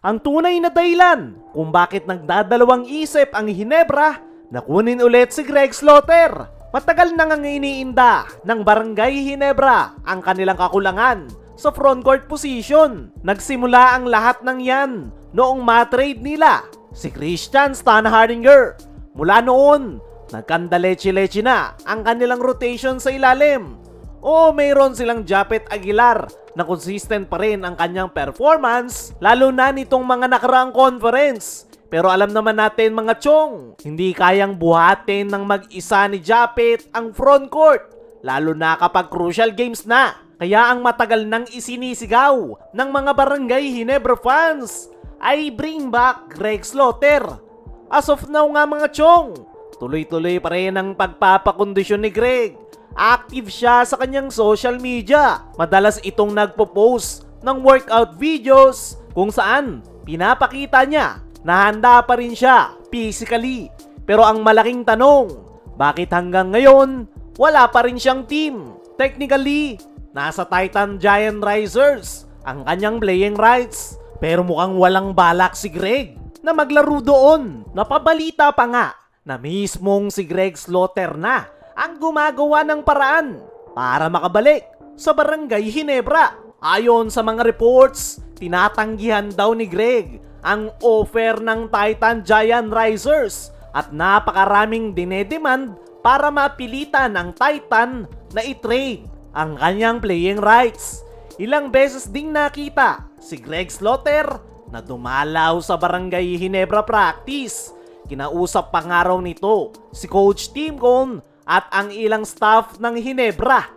ang tunay na dahilan kung bakit nagdadalawang isip ang Ginebra na kunin ulit si Greg Slaughter. Matagal na nang iniinda ng Barangay Ginebra ang kanilang kakulangan sa frontcourt position. Nagsimula ang lahat ng yan noong matrade nila si Christian Stanhardinger. Mula noon, nagkandaleche-leche na ang kanilang rotation sa ilalim. O mayroon silang Japet Aguilar na consistent pa rin ang kanyang performance, lalo na nitong mga nakaraang conference. Pero alam naman natin mga chong, hindi kayang buhatin ng mag-isa ni Japet ang frontcourt, lalo na kapag crucial games na. Kaya ang matagal nang isinisigaw ng mga Barangay Ginebra fans ay bring back Greg Slaughter. As of now nga mga chong, tuloy-tuloy pa rin ang pagpapakondisyon ni Greg. Active siya sa kanyang social media. Madalas itong nagpo-post ng workout videos kung saan pinapakita niya na handa pa rin siya physically. Pero ang malaking tanong, bakit hanggang ngayon wala pa rin siyang team? Technically, nasa Titan Giant Risers ang kanyang playing rights. Pero mukhang walang balak si Greg na maglaro doon. Napabalita pa nga na mismong si Greg Slaughter na ang gumagawa ng paraan para makabalik sa Barangay Ginebra. Ayon sa mga reports, tinatanggihan daw ni Greg ang offer ng Titan Giant Risers at napakaraming dinedemand para mapilitan ng Titan na i-trade ang kanyang playing rights. Ilang beses ding nakita si Greg Slaughter na dumalaw sa Barangay Ginebra practice. Kinausap pa nga raw nito si Coach Tim Cone at ang ilang staff ng Ginebra.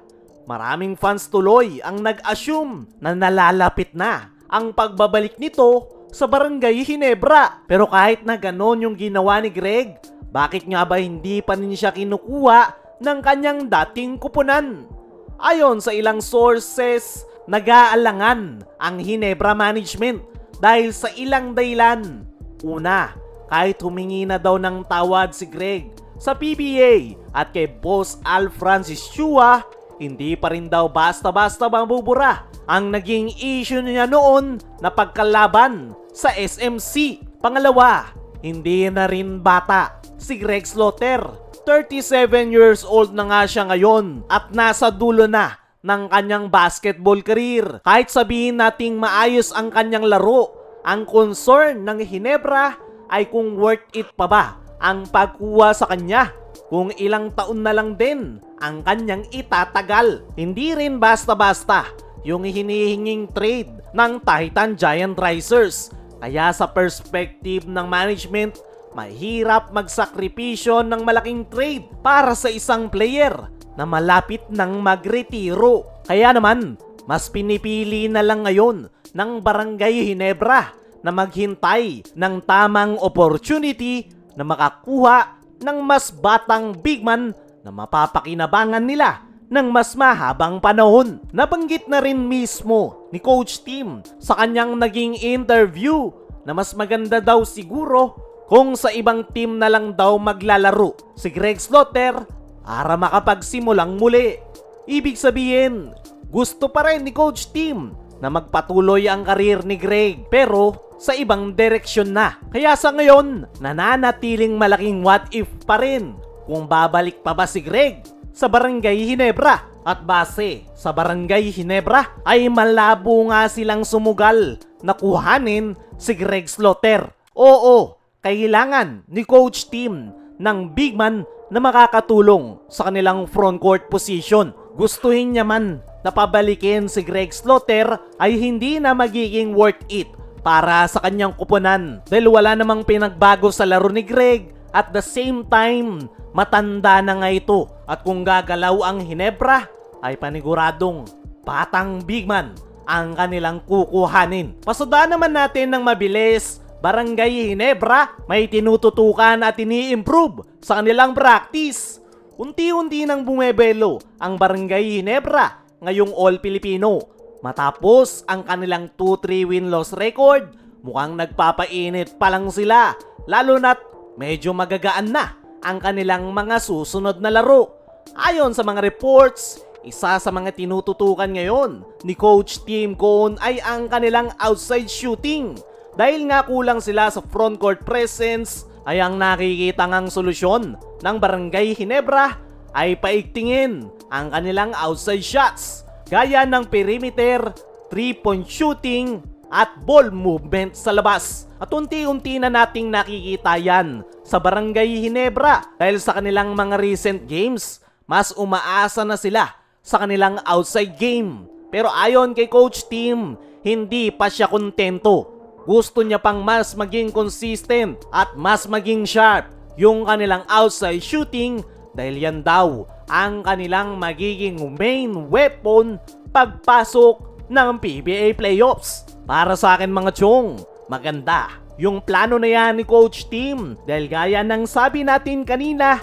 Maraming fans tuloy ang nag-assume na nalalapit na ang pagbabalik nito sa Barangay Ginebra. Pero kahit na ganon yung ginawa ni Greg, bakit nga ba hindi pa rin siya kinukuha ng kanyang dating kupunan? Ayon sa ilang sources, nag-aalangan ang Ginebra management dahil sa ilang dahilan. Una, kahit humingi na daw ng tawad si Greg sa PBA at kay Boss Al Francis Chua, hindi pa rin daw basta-basta mabubura ang naging issue niya noon na pagkalaban sa SMC. Pangalawa, hindi na rin bata si Greg Slaughter. 37 years old na nga siya ngayon at nasa dulo na ng kanyang basketball career. Kahit sabihin nating maayos ang kanyang laro, ang concern ng Ginebra ay kung worth it pa ba ang pagkuha sa kanya, kung ilang taon na lang din ang kanyang itatagal. Hindi rin basta-basta yung hinihinging trade ng Titan Giant Risers. Kaya sa perspective ng management, mahirap magsakripisyo ng malaking trade para sa isang player na malapit nang magretiro. Kaya naman, mas pinipili na lang ngayon ng Barangay Ginebra na maghintay ng tamang opportunity na makakuha ng mas batang big man na mapapakinabangan nila ng mas mahabang panahon. Nabanggit na rin mismo ni Coach Tim sa kanyang naging interview na mas maganda daw siguro kung sa ibang team na lang daw maglalaro si Greg Slaughter para makapagsimulang muli. Ibig sabihin, gusto pa rin ni Coach Tim na magpatuloy ang karir ni Greg pero sa ibang direksyon na. Kaya sa ngayon, nananatiling malaking what if pa rin kung babalik pa ba si Greg sa Barangay Ginebra. At base sa Barangay Ginebra ay malabo nga silang sumugal na kuhanin si Greg Slaughter. Oo, kailangan ni Coach Tim ng big man na makakatulong sa kanilang frontcourt position. Gustuhin niya man na pabalikin si Greg Slaughter ay hindi na magiging worth it para sa kanyang kupunan dahil wala namang pinagbago sa laro ni Greg. At the same time, matanda na nga ito at kung gagalaw ang Ginebra ay paniguradong batang big man ang kanilang kukuhanin. Pasudaan naman natin ng mabilis, Barangay Ginebra may tinututukan at ini-improve sa kanilang practice. Unti-unti nang bumebelo ang Barangay Ginebra ngayong All-Filipino. Matapos ang kanilang 2-3 win-loss record, mukhang nagpapainit pa lang sila, lalo na't medyo magagaan na ang kanilang mga susunod na laro. Ayon sa mga reports, isa sa mga tinututukan ngayon ni Coach Tim Cone ay ang kanilang outside shooting. Dahil nga kulang sila sa frontcourt presence, ay ang nakikita ngang solusyon ng Barangay Ginebra ay paigtingin ang kanilang outside shots gaya ng perimeter, 3-point shooting at ball movement sa labas. At unti-unti na nating nakikita yan sa Barangay Ginebra dahil sa kanilang mga recent games, mas umaasa na sila sa kanilang outside game. Pero ayon kay Coach Tim, hindi pa siya kontento. Gusto niya pang mas maging consistent at mas maging sharp yung kanilang outside shooting dahil yan daw ang kanilang magiging main weapon pagpasok ng PBA playoffs. Para sa akin mga chong, maganda yung plano na yan ni Coach Tim dahil gaya ng sabi natin kanina,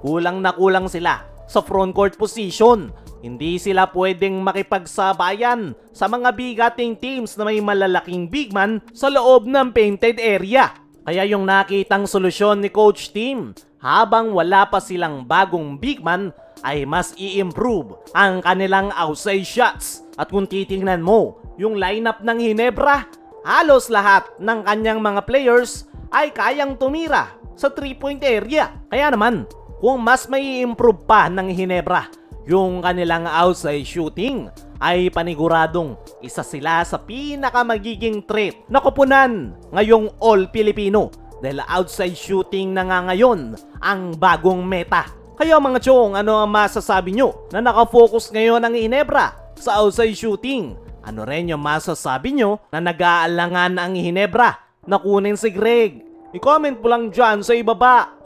kulang na kulang sila sa frontcourt position. Hindi sila pwedeng makipagsabayan sa mga bigating teams na may malalaking big man sa loob ng painted area. Kaya yung nakitang solusyon ni Coach Tim, habang wala pa silang bagong big man, ay mas i-improve ang kanilang outside shots. At kung titingnan mo yung lineup ng Ginebra, halos lahat ng kanyang mga players ay kayang tumira sa 3-point area. Kaya naman, kung mas may i-improve pa ng Ginebra yung kanilang outside shooting, ay paniguradong isa sila sa pinaka magiging threat na koponan ngayong All-Filipino dahil outside shooting na nga ngayon ang bagong meta. Kaya mga chong, ano ang masasabi nyo na nakafocus ngayon ang Ginebra sa outside shooting? Ano rin yung masasabi nyo na nag-aalangan ang Ginebra na kunin si Greg? I-comment po lang dyan sa ibaba.